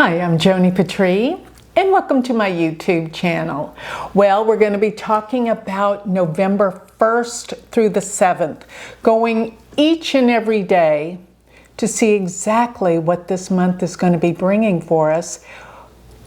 Hi, I'm Joni Patry, and welcome to my YouTube channel. Well, we're going to be talking about November 1st through the 7th, going each and every day to see exactly what this month is going to be bringing for us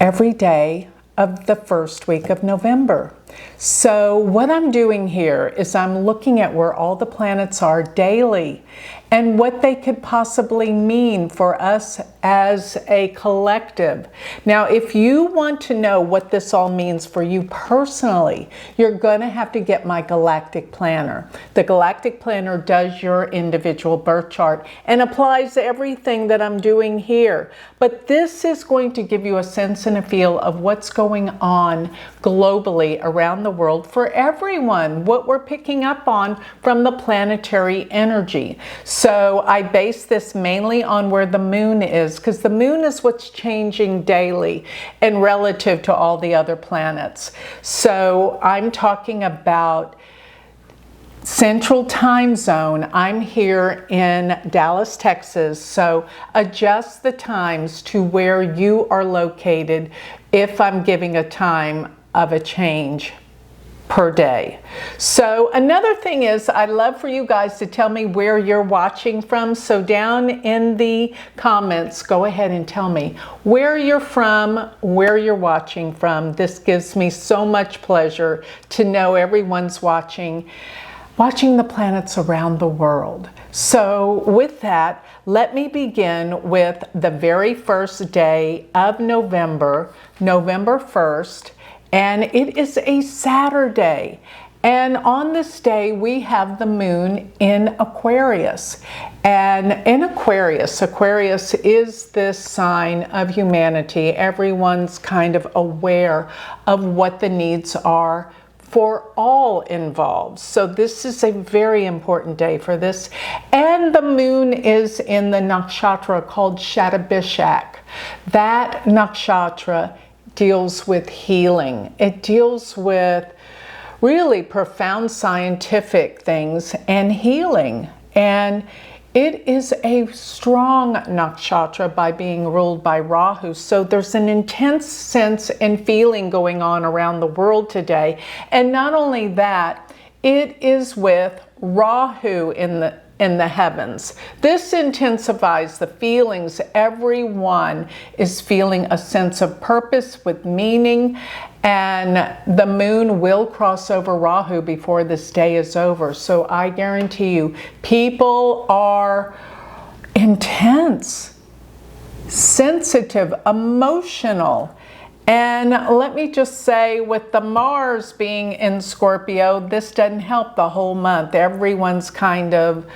every day of the first week of November. So what I'm doing here is I'm looking at where all the planets are daily and what they could possibly mean for us as a collective. Now, if you want to know what this all means for you personally, you're going to have to get my galactic planner. The galactic planner does your individual birth chart and applies everything that I'm doing here. But this is going to give you a sense and a feel of what's going on globally around the world for everyone, what we're picking up on from the planetary energy. So I base this mainly on where the moon is, because the moon is what's changing daily and relative to all the other planets. So I'm talking about Central Time Zone. I'm here in Dallas, Texas, so adjust the times to where you are located if I'm giving a time of a change per day. So another thing is, I'd love for you guys to tell me where you're watching from. So down in the comments, go ahead and tell me where you're from, where you're watching from. This gives me so much pleasure to know everyone's watching the planets around the world. So with that, let me begin with the very first day of November, November 1st, and it is a Saturday. And on this day, we have the moon in Aquarius. And in Aquarius is this sign of humanity. Everyone's kind of aware of what the needs are for all involved. So this is a very important day for this. And the moon is in the nakshatra called Shatabishak. That nakshatra deals with healing. It deals with really profound scientific things and healing. And it is a strong nakshatra by being ruled by Rahu. So there's an intense sense and feeling going on around the world today. And not only that, it is with Rahu in the heavens. This intensifies the feelings. Everyone is feeling a sense of purpose with meaning, and the moon will cross over Rahu before this day is over. So I guarantee you, people are intense, sensitive, emotional. And let me just say, with the Mars being in Scorpio, this doesn't help the whole month. Everyone's kind of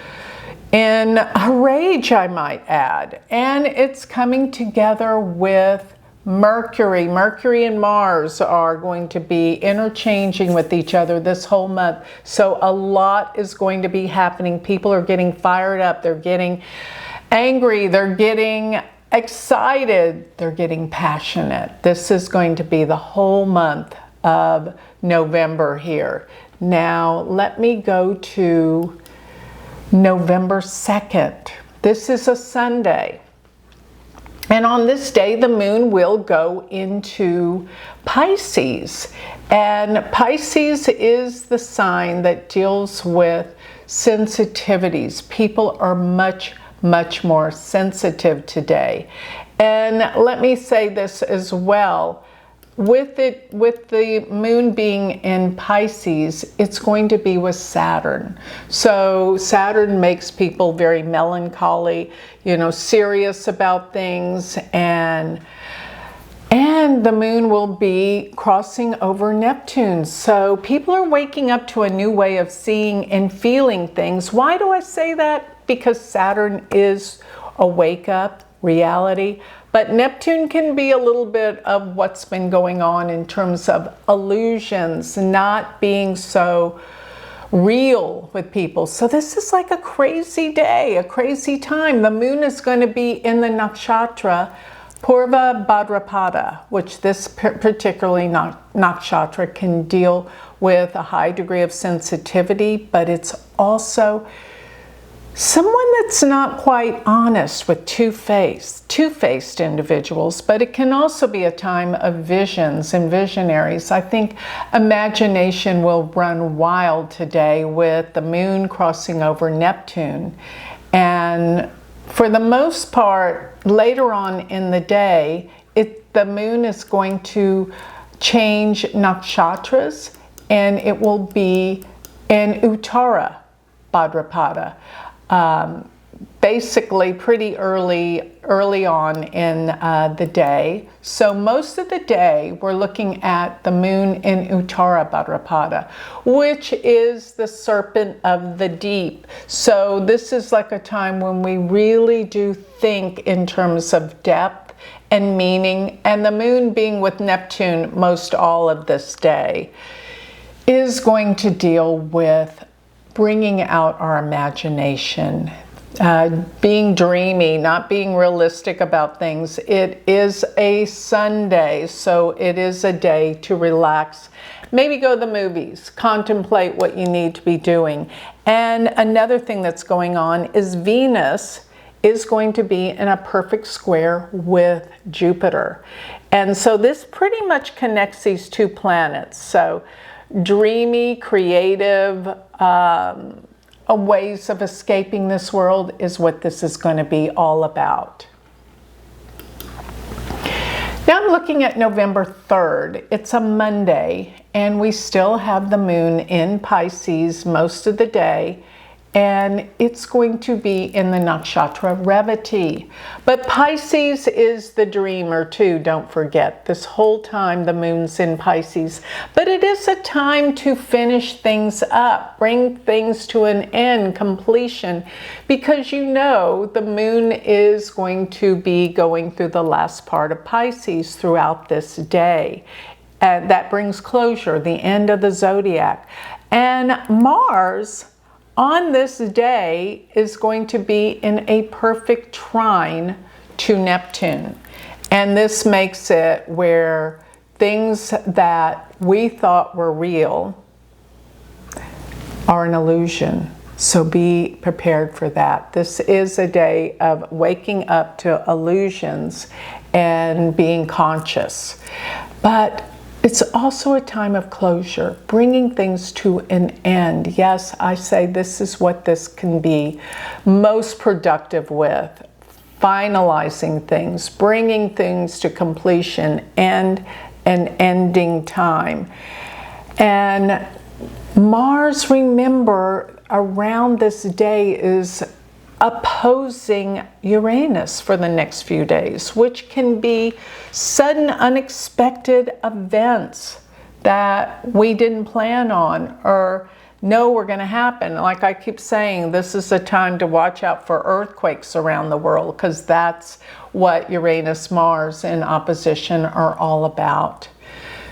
in a rage, I might add. And it's coming together with Mercury. Mercury and Mars are going to be interchanging with each other this whole month. So a lot is going to be happening. People are getting fired up. They're getting angry. They're getting excited, they're getting passionate. This is going to be the whole month of November here. Now, let me go to November 2nd. This is a Sunday. And on this day, the moon will go into Pisces. And Pisces is the sign that deals with sensitivities. People are much more sensitive today. And let me say this as well. With the moon being in Pisces, it's going to be with Saturn. So Saturn makes people very melancholy, serious about things, and the moon will be crossing over Neptune. So people are waking up to a new way of seeing and feeling things. Why do I say that? Because Saturn is a wake-up reality, but Neptune can be a little bit of what's been going on in terms of illusions, not being so real with people. So this is like a crazy day, a crazy time. The moon is going to be in the nakshatra Purva Bhadrapada, which this particularly nakshatra can deal with a high degree of sensitivity, but it's also someone that's not quite honest, with two-faced individuals, but it can also be a time of visions and visionaries. I think imagination will run wild today with the moon crossing over Neptune. And for the most part, later on in the day, the moon is going to change nakshatras, and it will be in Uttara Bhadrapada. Basically pretty early on in the day. So most of the day we're looking at the moon in Uttara Bhadrapada, which is the serpent of the deep. So this is like a time when we really do think in terms of depth and meaning, and the moon being with Neptune most all of this day is going to deal with bringing out our imagination, being dreamy, not being realistic about things. It is a Sunday, so it is a day to relax. Maybe go to the movies, contemplate what you need to be doing. And another thing that's going on is Venus is going to be in a perfect square with Jupiter. And so this pretty much connects these two planets. So dreamy, creative ways of escaping this world is what this is going to be all about. Now I'm looking at November 3rd. It's a Monday, and we still have the moon in Pisces most of the day, and it's going to be in the nakshatra Revati. But Pisces is the dreamer too, don't forget. This whole time the moon's in Pisces. But it is a time to finish things up, bring things to an end, completion, because you know the moon is going to be going through the last part of Pisces throughout this day. And that brings closure, the end of the zodiac. And Mars on this day is going to be in a perfect trine to Neptune. And this makes it where things that we thought were real are an illusion. So be prepared for that. This is a day of waking up to illusions and being conscious. But it's also a time of closure, bringing things to an end. Yes, I say this is what this can be most productive with. Finalizing things, bringing things to completion, and an ending time. And Mars, remember, around this day is opposing Uranus for the next few days, which can be sudden, unexpected events that we didn't plan on or know were going to happen. Like I keep saying, this is a time to watch out for earthquakes around the world, because that's what Uranus, Mars in opposition are all about.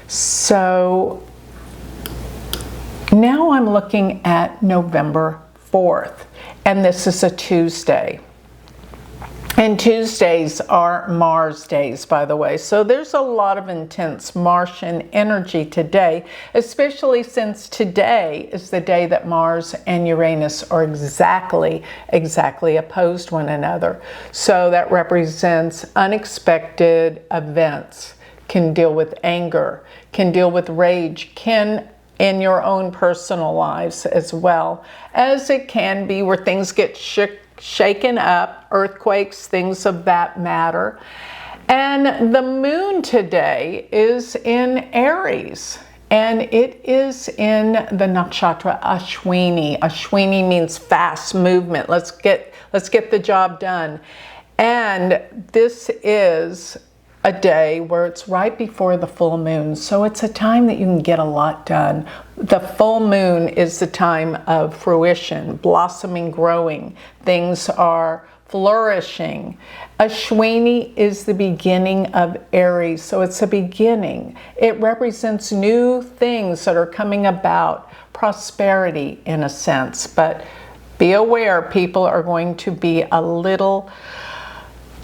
So now I'm looking at November 4th. And this is a Tuesday. And Tuesdays are Mars days, by the way. So there's a lot of intense Martian energy today, especially since today is the day that Mars and Uranus are exactly opposed one another. So that represents unexpected events, can deal with anger, can deal with rage, can in your own personal lives, as well as it can be where things get shaken up, earthquakes, things of that matter. And the moon today is in Aries, and it is in the nakshatra Ashwini. Ashwini means fast movement. Let's get the job done. And this is a day where it's right before the full moon, so it's a time that you can get a lot done. The full moon is the time of fruition, blossoming, growing. Things are flourishing. Ashwini is the beginning of Aries, so it's a beginning. It represents new things that are coming about, prosperity in a sense. But be aware, people are going to be a little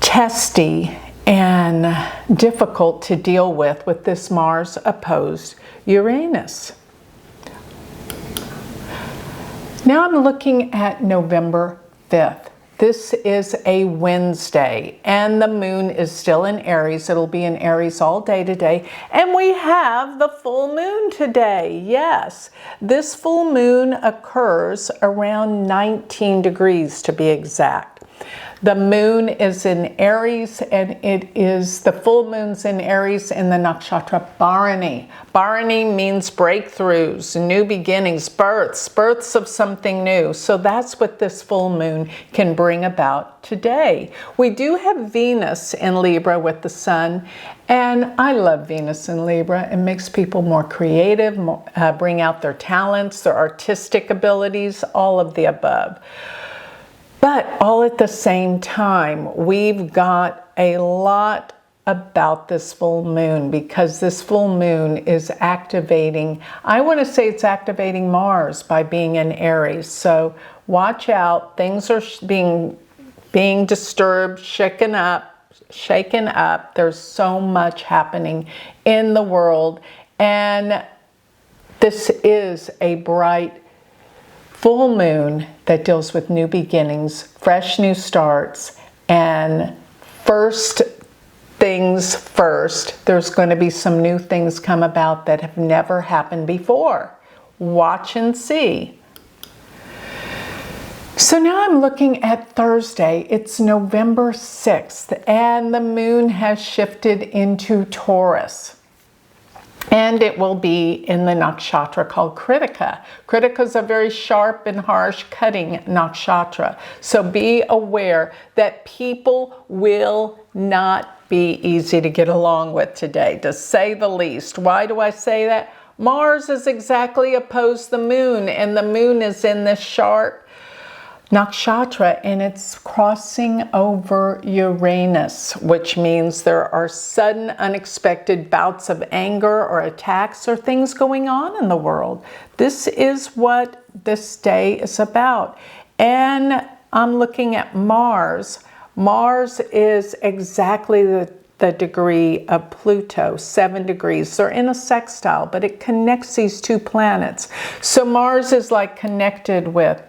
testy and difficult to deal with this Mars opposed Uranus. Now I'm looking at November 5th. This is a Wednesday, and the moon is still in Aries. It'll be in Aries all day today, and we have the full moon today. Yes, this full moon occurs around 19 degrees to be exact. The moon is in Aries, and the full moon's in Aries in the nakshatra Bharani. Bharani means breakthroughs, new beginnings, births of something new. So that's what this full moon can bring about today. We do have Venus in Libra with the sun, and I love Venus in Libra. It makes people more creative, bring out their talents, their artistic abilities, all of the above. But all at the same time, we've got a lot about this full moon, because this full moon is activating, I want to say it's activating Mars by being in Aries. So watch out, things are being disturbed, shaken up. There's so much happening in the world, and this is a bright full moon that deals with new beginnings, fresh new starts, and first things first. There's going to be some new things come about that have never happened before. Watch and see. So now I'm looking at Thursday. It's November 6th, and the moon has shifted into Taurus. And it will be in the nakshatra called Kritika. Kritika is a very sharp and harsh cutting nakshatra. So be aware that people will not be easy to get along with today, to say the least. Why do I say that? Mars is exactly opposed the moon, and the moon is in this sharp nakshatra, and it's crossing over Uranus, which means there are sudden unexpected bouts of anger or attacks or things going on in the world. This is what this day is about. And I'm looking at Mars. Mars is exactly the degree of Pluto, 7 degrees. They're in a sextile, but it connects these two planets. So Mars is like connected with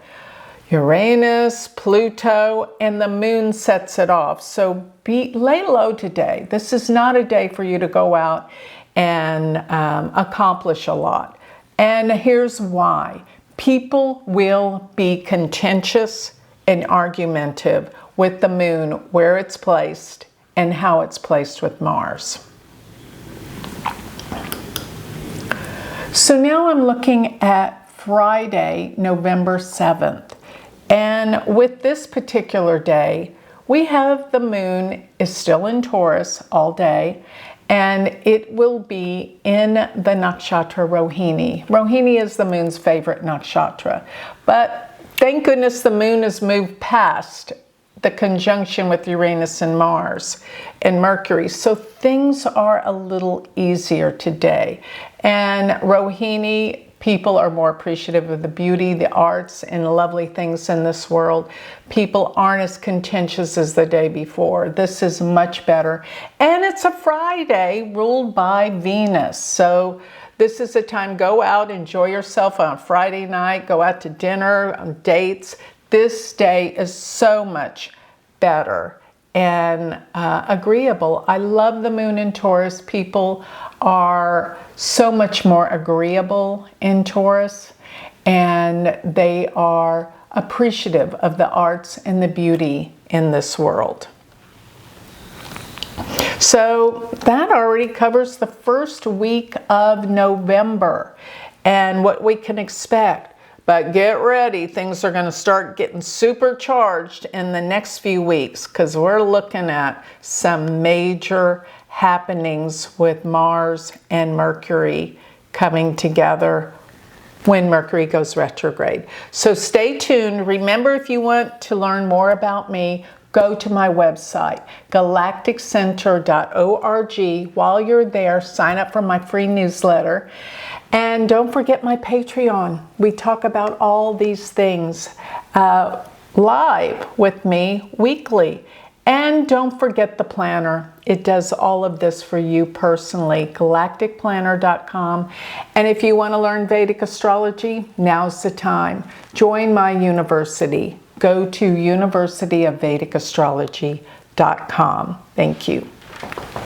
Uranus, Pluto, and the moon sets it off. So lay low today. This is not a day for you to go out and accomplish a lot. And here's why. People will be contentious and argumentative with the moon, where it's placed and how it's placed with Mars. So now I'm looking at Friday, November 7th. And with this particular day, we have the moon is still in Taurus all day, and it will be in the nakshatra Rohini. Rohini is the moon's favorite nakshatra. But thank goodness the moon has moved past the conjunction with Uranus and Mars and Mercury. So things are a little easier today. And Rohini, people are more appreciative of the beauty, the arts, and lovely things in this world. People aren't as contentious as the day before. This is much better. And it's a Friday ruled by Venus. So this is a time, go out, enjoy yourself on a Friday night, go out to dinner, on dates. This day is so much better and agreeable. I love the moon in Taurus. People are so much more agreeable in Taurus, and they are appreciative of the arts and the beauty in this world. So that already covers the first week of November and what we can expect. But get ready, things are going to start getting supercharged in the next few weeks, because we're looking at some major happenings with Mars and Mercury coming together when Mercury goes retrograde. So stay tuned. Remember, if you want to learn more about me, go to my website, galacticcenter.org. While you're there, sign up for my free newsletter. And don't forget my Patreon. We talk about all these things live with me weekly. And don't forget the planner. It does all of this for you personally, galacticplanner.com. And if you want to learn Vedic astrology, now's the time. Join my university, go to universityofvedicastrology.com. Thank you.